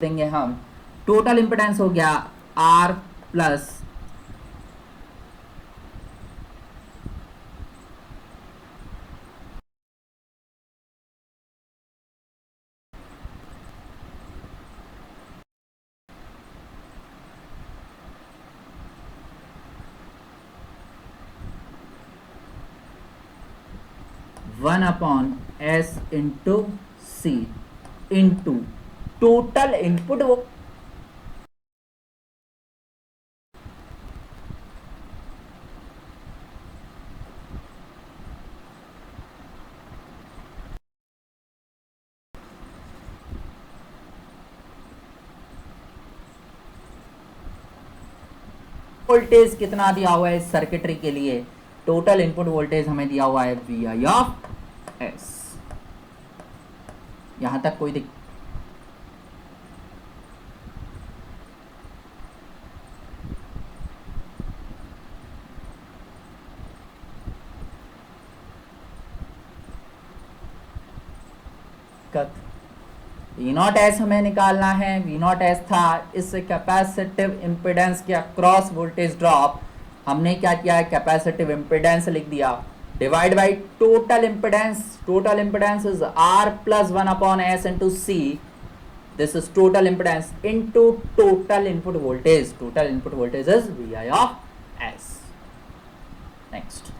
देंगे हम, total impedance हो गया R plus one upon S into C into total input voltage कितना दिया हुआ है इस सर्किटरी के लिए, टोटल इनपुट वोल्टेज हमें दिया हुआ है वी आई ऑफ एस। यहां तक कोई दिक्कत? वी नॉट एस हमें निकालना है, वी नॉट एस था इस कैपेसिटिव इम्पिडेंस के अक्रॉस वोल्टेज ड्रॉप। हमने क्या किया है, कैपेसिटिव इम्पिडेंस लिख दिया divide by total impedance. Total impedance is R plus one upon S into C, this is total impedance into total input voltage. Total input voltage is V I of S. Next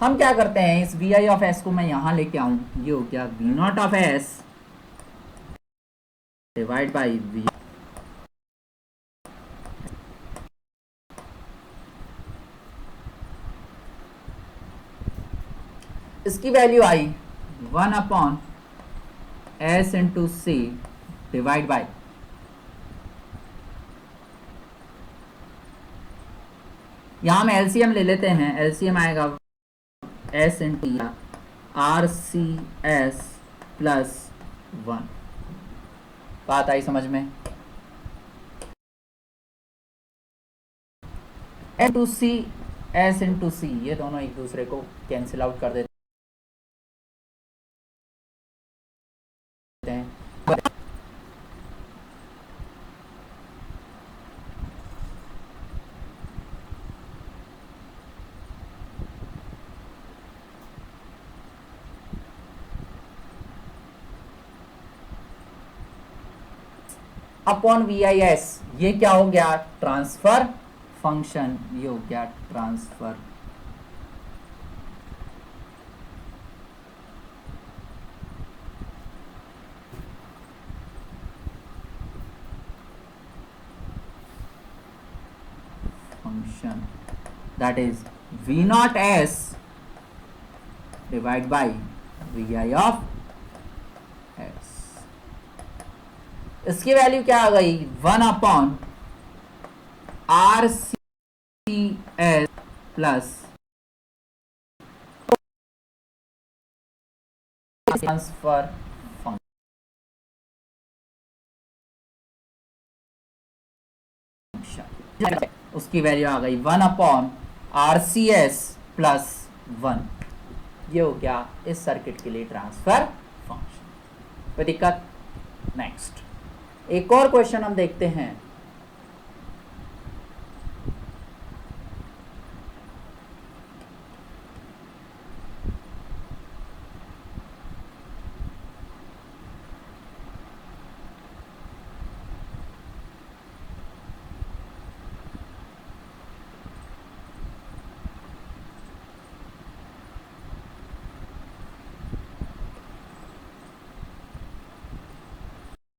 हम क्या करते हैं, इस we I of S को मैं यहां लेके आऊं, ये हो गया V naught of S divide by V. इसकी वैल्यू आई one upon S into C divide by, यहां हम एलसीएम ले लेते हैं। एलसीएम आएगा S into R C S plus one. बात आई समझ में? S two C, S into C, ये दोनों एक दूसरे को कैंसिल आउट कर देते हैं। अपॉन वी आई एस, ये क्या हो गया, ट्रांसफर फंक्शन। ये हो गया transfer function, that is V naught S divide by V I of S. इसकी वैल्यू क्या आ गई, one upon R C S plus transfer function, उसकी वैल्यू आ गई one upon R C S plus one. ये हो गया इस सर्किट के लिए ट्रांसफर फंक्शन। कोई दिक्कत? नेक्स्ट एक और क्वेश्चन हम देखते हैं।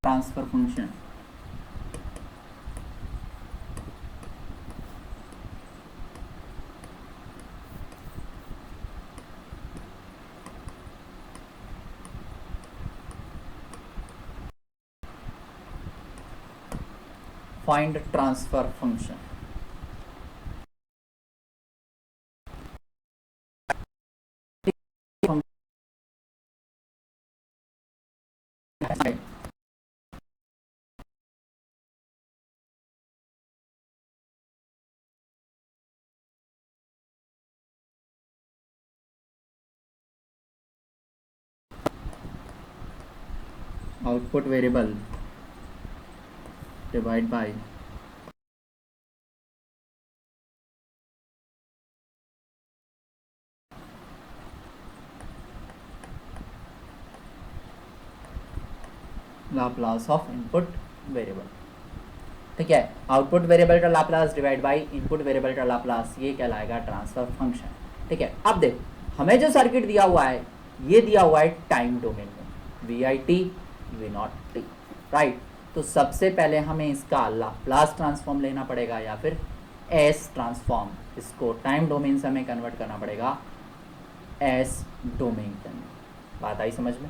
Transfer function, find transfer function. Output variable divide by Laplace of input variable. ठीक है, आउटपुट वेरिएबल का Laplace divide by input variable का लाप्लास, ये कहलाएगा ट्रांसफर फंक्शन। ठीक है, अब देखो हमें जो सर्किट दिया हुआ है ये दिया हुआ है टाइम डोमेन में, V I T V naught T, right. तो सबसे पहले हमें इसका लाप्लास ट्रांसफॉर्म लेना पड़ेगा या फिर एस ट्रांसफॉर्म, इसको टाइम डोमेन से हमें कन्वर्ट करना पड़ेगा एस डोमेन के अंदर। बात आई समझ में?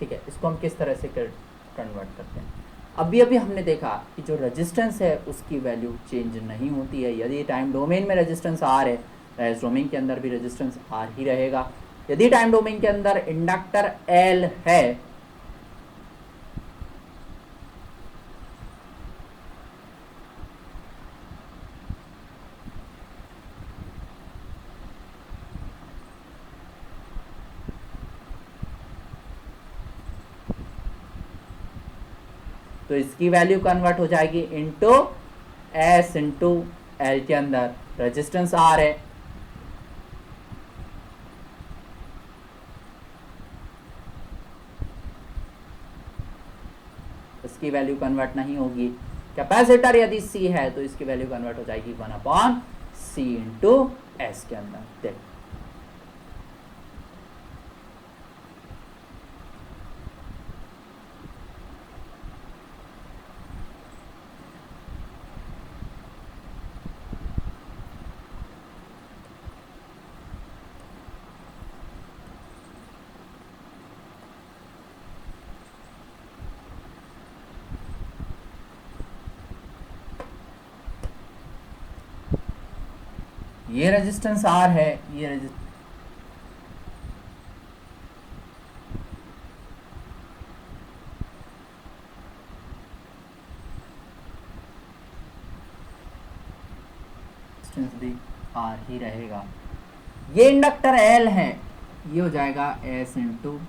ठीक है, इसको हम किस तरह से कन्वर्ट करते हैं। अभी अभी हमने देखा कि जो रेजिस्टेंस है उसकी वैल्यू चेंज नहीं होती है। यदि टाइम डोमेन में रेजिस्टेंस आर है तो एस डोमेन के अंदर भी रेजिस्टेंस आर ही रहेगा। यदि टाइम डोमेन के अंदर इंडक्टर एल है तो इसकी वैल्यू कन्वर्ट हो जाएगी इनटू एस इंटू एल के अंदर रेजिस्टेंस आर है, इसकी वैल्यू कन्वर्ट नहीं होगी। कैपेसिटर यदि सी है तो इसकी वैल्यू कन्वर्ट हो जाएगी 1/c इंटू एस के अंदर। देखो ये रेजिस्टेंस आर है, ये रेजिस्टेंस भी आर ही रहेगा। ये इंडक्टर एल है, ये हो जाएगा एस इंटू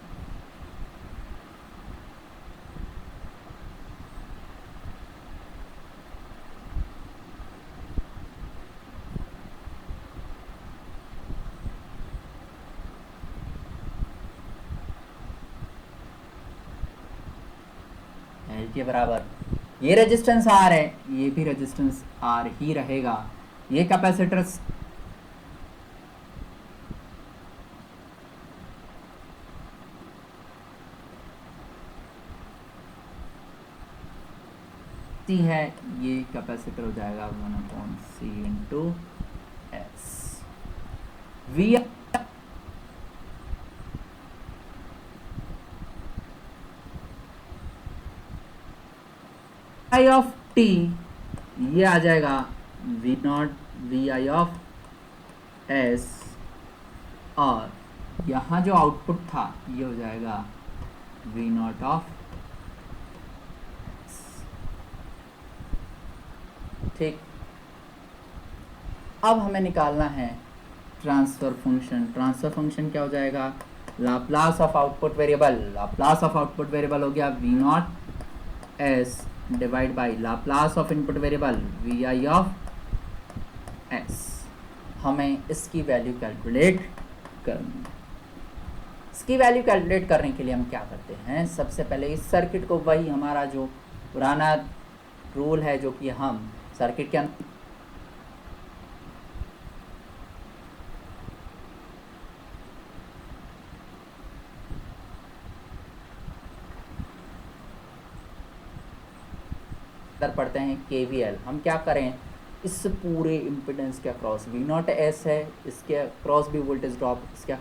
एल के बराबर। ये रेजिस्टेंस आर है, ये भी रेजिस्टेंस आर ही रहेगा। ये कैपेसिटर सी है, ये कैपेसिटर हो जाएगा 1/c into S. V I of T ये आ जाएगा V naught V I of S, और यहाँ जो आउटपुट था ये हो जाएगा वी नॉट ऑफ। ठीक, अब हमें निकालना है ट्रांसफर फंक्शन। ट्रांसफर फंक्शन क्या हो जाएगा? Laplace of output variable, Laplace of output variable हो गया V naught S divide by Laplace of input variable V I of S. हमें इसकी वैल्यू कैलकुलेट करनी है। इसकी वैल्यू कैलकुलेट करने के लिए हम क्या करते हैं, सबसे पहले इस सर्किट को, वही हमारा जो पुराना रूल है जो कि हम सर्किट के अंदर पढ़ते हैं KVL। हम क्या करें, इस पूरे इम्पिडेंस के अक्रॉस वी नॉट एस है, इसके अक्रॉस भी वोल्टेज ड्रॉप, इसके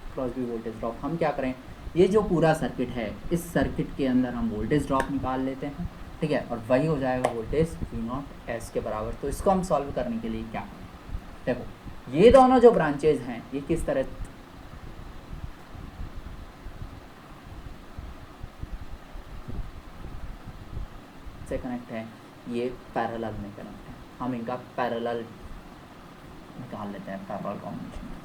अक्रॉस भी वोल्टेज ड्रॉप। हम क्या करें, ये जो पूरा सर्किट है इस सर्किट के अंदर हम वोल्टेज ड्रॉप निकाल लेते हैं। ठीक है, और वही हो जाएगा वोल्टेज वी नॉट एस के बराबर। तो इसको हम सॉल्व करने के लिए क्या करें, देखो ये दोनों जो ब्रांचेज हैं ये किस तरह से कनेक्ट है, ये पैरेलल में कनेक्ट है। हम इनका पैरेलल निकाल निकाल लेते हैं पैरेलल कॉम्बिनेशन।